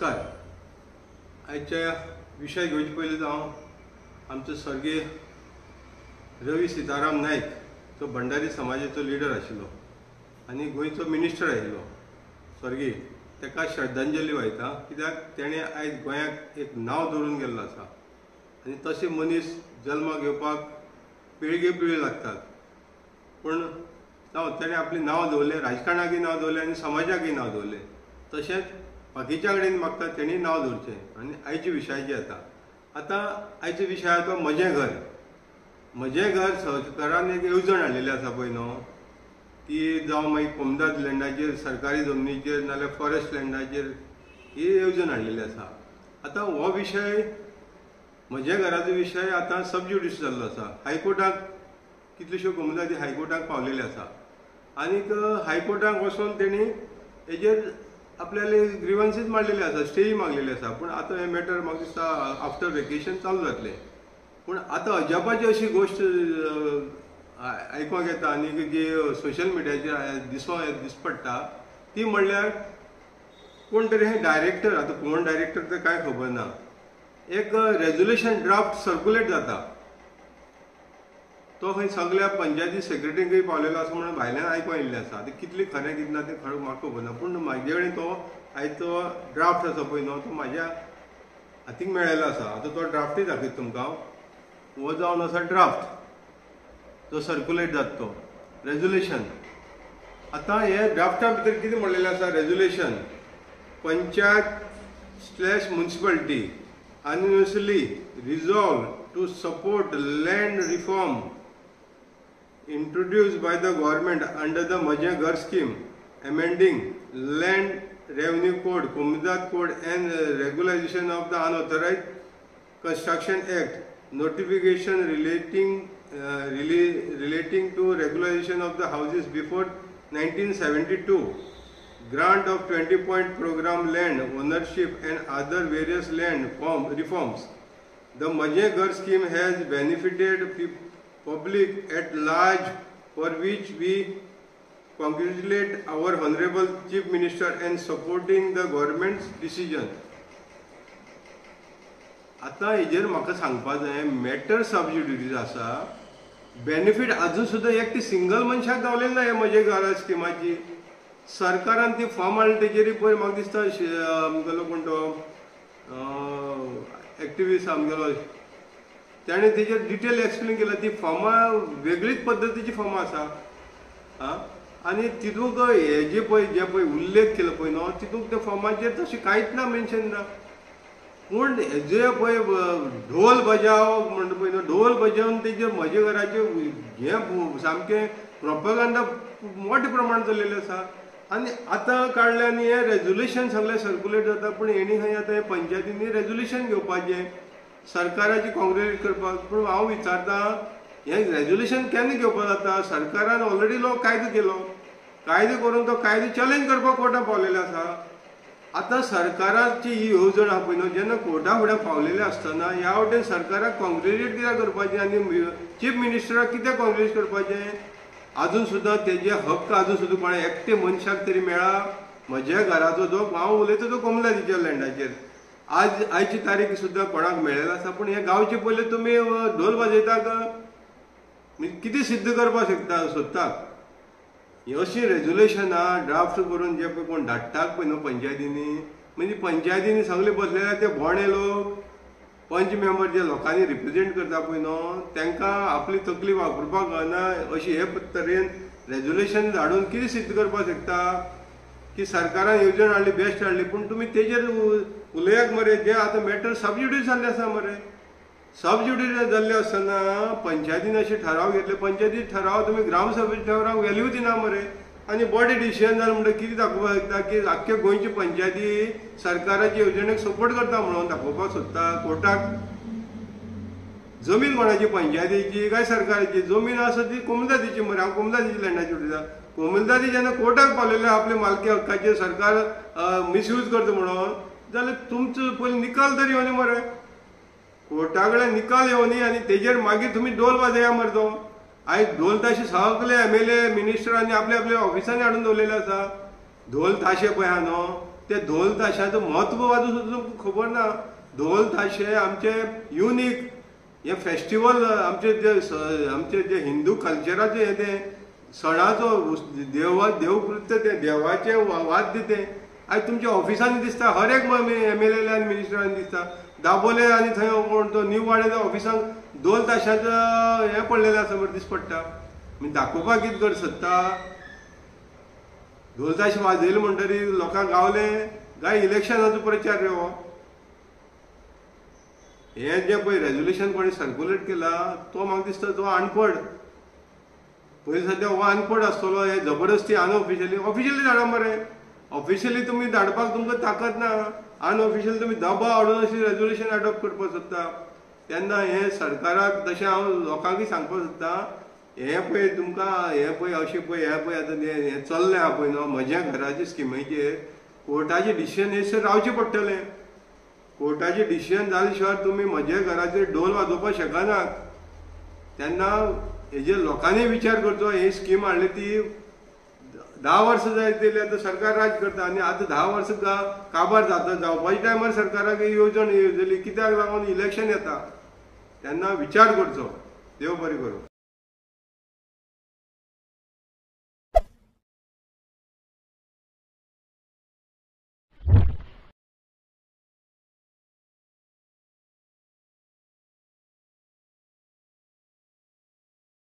नमस्कार। आजच्या विषय घेवचे पयलीं हांव आमचो स्वर्गीय रवी सीताराम नायक तो भंडारी समाजाचो लिडर आशिल्लो आनी गोंयचो मिनिस्टर आशिल्लो स्वर्गीय, ताका श्रद्धांजली वयता कित्याक तेणें आयज गोंयाक एक नांव दवरून गेल्लो आसा आनी तशे मनीस जल्माक येवपाक पिळगे पिळगे लागतात, पूण तेणें आपलें नांव दवरलें, राजकारणाकय नांव दवरलें आनी समाजाकय नांव दवरलें। तशेंच बाकीच्या कडेन म्हाका तेणी नांव दवरचें। आनी आयच्या विशयाचेर आतां आयचो विशय आसा तो म्हजें घर। म्हजें घर सरकारान एक येवजण हाडलेली आसा पळय न्हू, ती जावं मागीर कोमदाद लँडाचेर, सरकारी जमनीचेर नाजाल्यार फॉरेस्ट लँडाचेर ही येवजण हाडलेली आसा। आतां हो विशय म्हज्या घराचो विशय आतां सबज्युडिस जाल्लो आसा। हायकोर्टाक कितल्योश्यो कोमदादी हायकोर्टाक पावलेले आसा आनीक हायकोर्टाक वचून तेणी हेजेर आपल्याले ग्रिवन्सीस मांडलेले आसा, स्टेय मागलेली आसा। पूण आतां हे मॅटर म्हाका दिसता आफ्टर वेकेशन चालू जातलें। पूण आतां अजापाची अशी गोश्ट आयकूंक येता आनी जी सोशल मिडियाचेर दिसपडटा ती म्हणल्यार कोण तरी हे डायरेक्टर, आतां कोण डायरेक्टर तें कांय खबर ना, एक रेजोल्युशन ड्राफ्ट सर्क्युलेट जाता तो खंय सगळ्या पंचायती सेक्रेटरीकय पावलेलो आसा म्हणून भायल्यान आयकूं येयल्लें आसा। आतां कितलें खरें कितें ना तें म्हाका खबर ना, पूण म्हाजे कडेन तो आयज तो ड्राफ्ट आसा पळय न्हू तो म्हाज्या हातीक मेळ्ळेलो आसा। आतां तो ड्राफ्टूय दाखयता तुमकां। हो जावन आसा ड्राफ्ट जो सर्क्युलेट जाता तो रेजोल्युशन। आतां हे ड्राफ्टा भितर कितें म्हणलेलें आसा, resolution panchayat / municipality unanimously resolve to support land reform introduced by the government under the Majhe Ghar scheme, amending Land Revenue Code, Komdat Code and regularization of the unauthorized construction act, notification relating to regularization of the houses before 1972, grant of 20-point program land ownership and other various land reforms. The Majhe Ghar scheme has benefited public at large, for which we congratulate our Honorable Chief Minister and supporting the government's decision. आता हेजेर म्हाका सांगपाक जाय, matter सबज्युडिस आसा, benefit अजून सुद्दां एक ती सिंगल मनशाक गावलेली ना हे म्हजे घरा स्किमाची। सरकारान ती फॉर्म हाडली तेजेरूय पळय म्हाका दिसता आमगेलो कोण तो एक्टिविस्ट आमगेलो ताणें तेजेर डिटेल एक्सप्लेन केला। ती फॉर्मां वेगळीच पद्दतीची फॉर्मां आसा आनी तितूंक हे जे पळय उल्लेख केलो पळय न्हू तितूंक त्या फॉर्माचेर तशें कांयच ना, मेन्शन ना। पूण हेजे पळय ढोल बजाव म्हणटा पळय न्हू, ढोल बजावन तेजेर म्हजे घराचे हें सामकें प्रोपेगंडा मोठ्या प्रमाणांत चलिल्लें आसा। आनी आतां काडलें आनी हें रेजोल्युशन सगळें सर्क्युलेट जाता, पूण हेणी खंय आतां हे पंचायतींनी रेजोल्युशन घेवपाचें, सरकाराची कॉंग्रेच्युलेट करपाक। पूण हांव विचारतां हें रेजोल्युशन केन्ना घेवपाक जाता? सरकारान ऑलरेडी कायदो केलो, कायदो करून तो कायदो चॅलेंज करपाक कोर्टाक पावलेलो आसा। आतां सरकाराची ही येवजण आसा पळय न्हू, जेन्ना कोर्टा फुडें पावलेलें आसतना ह्या वटेन सरकाराक कॉंग्रेच्युलेट कित्याक करपाचें आनी चीफ मिनिस्टराक कित्याक कॉंग्रेच्युलेट करपाचें? अजून सुद्दां तेजे हक्क अजून सुद्दां कोणा एकटे मनशाक तरी मेळ्ळा? म्हज्या घराचो जो हांव उलयता तो कोमलादीच्या लँडाचेर आयची तारीख सुद्दां कोणाक मेळ्ळेलो आसा। पूण हे गांवचे पयलीं तुमी ढोल वाजयतात कितें सिद्ध करपाक सोदतात? अशी रेजोल्युशनां ड्राफ्ट करून जे पळय कोण धाडटात पळय न्हू पंचायतींनी, म्हणजे पंचायतींनी सगळे बसलेले ते भोणे लोक पंच मेंबर जे लोकांनी रिप्रेजेंट करता पळय न्हू तांकां आपली तकली वापरपाक कळना अशी हे तरेन रेजोल्युशन धाडून कितें सिद्ध करपाक शकता की सरकारान येवजण हाडली, बेस्ट हाडली, पूण तुमी तेजेर उलयात मरे। जे आतां मॅटर सबज्युडिस जाल्ले आसा मरे, सबज्युडिस जाल्ले आसतना पंचायतीन अशे ठराव घेतले, पंचायती ठराव तुमी ग्रामसभेचे ठराव व्हॅल्यू दिना मरे। आनी बॉडी डिसिजन जालें म्हणटा कितें दाखोवपाक शकता की आख्खे गोंयची पंचायती सरकाराच्या येवजणेक सपोर्ट करता म्हणून दाखोवपाक सोदता कोर्टाक। जमीन कोणाची, पंचायतीची काय सरकाराची? जमीन आसा ती कोमलादीची मरे। हांव कोमलादीची लँडाची उलयतां। कोमलदादी जेन्ना कोर्टाक पावलेले आपले मालकी हक्काचेर सरकार मिसयूज करता म्हणून, जाल्यार तुमचो पयलीं निकाल तरी येवनी मरे, कोर्टा कडेन निकाल येवनी आनी तेजेर मागीर तुमी ढोल वाजया मरे। तो आयज ढोल ताशे सगळे MLA मिनिस्टरांनी आपल्या आपल्या ऑफिसांनी हाडून दवरलेले आसा। ढोल ताशे पळय आहा न्हू ते ढोल ताशाचं म्हत्व वाजून सुद्दां तुमकां खबर ना. ढोल ताशे आमचे युनिक हे फेस्टिवल आमचे जे हिंदू कल्चराचे हे ते सणाचो देवकृत्य ते देवाचे वाद्य ते आज तुमच्या ऑफिसांनी दिसता. हर एक MLA आनी मिनिस्टरांनी दिसता. दाबोले आनी थंय कोण तो न्यू वाड्याच्या ऑफिसांक ढोल ताशाचं हे पडलेलें आसा बरें दिस पडटा. दाखोवपाक कितें कर सोदता. ढोल ताशे वाजयले म्हणटरी लोकांक गावले काय इलेक्शनाचो प्रचार रे हो. हे जे पळय रेजोल्युशन कोणी सर्क्युलेट केला तो म्हाका दिसता तो अनपड. पयलीं सद्या हो अनपड आसतलो. हे जबरदस्ती ऑफिशियली धाडा मरे. ऑफिशियली तुमी धाडपाक तुमकां ताकद ना. अनऑफिशियल तुमी दबाव हाडून अशी रेजोल्युशन अडॉप्ट करपाक सोदता. तेन्ना हे सरकाराक तशें हांव लोकांकय सांगपाक सोदता. हे पळय तुमकां हे पळय अशें पळय हे पळय आतां हें चल्लें आहा पळय न्हू म्हज्या घराच्या स्किमीचेर कोर्टाचें डिसिजन येयसर रावचें पडटलें. कोर्टाचें डिसिजन जाले शिवाय तुमी म्हज्या घराचेर ढोल वाजोवपाक शकनात. तेन्ना हेजेर लोकांनी विचार करचो. ही स्कीम हाडली ती 10 वर्सां जायत आतां सरकार राज करता आनी आतां 10 वर्सां काबार जावपाच्या टायमार सरकाराक येवजण येवजली कित्याक लागून इलेक्शन येता. तेन्ना विचार करचो. देव बरें करूं.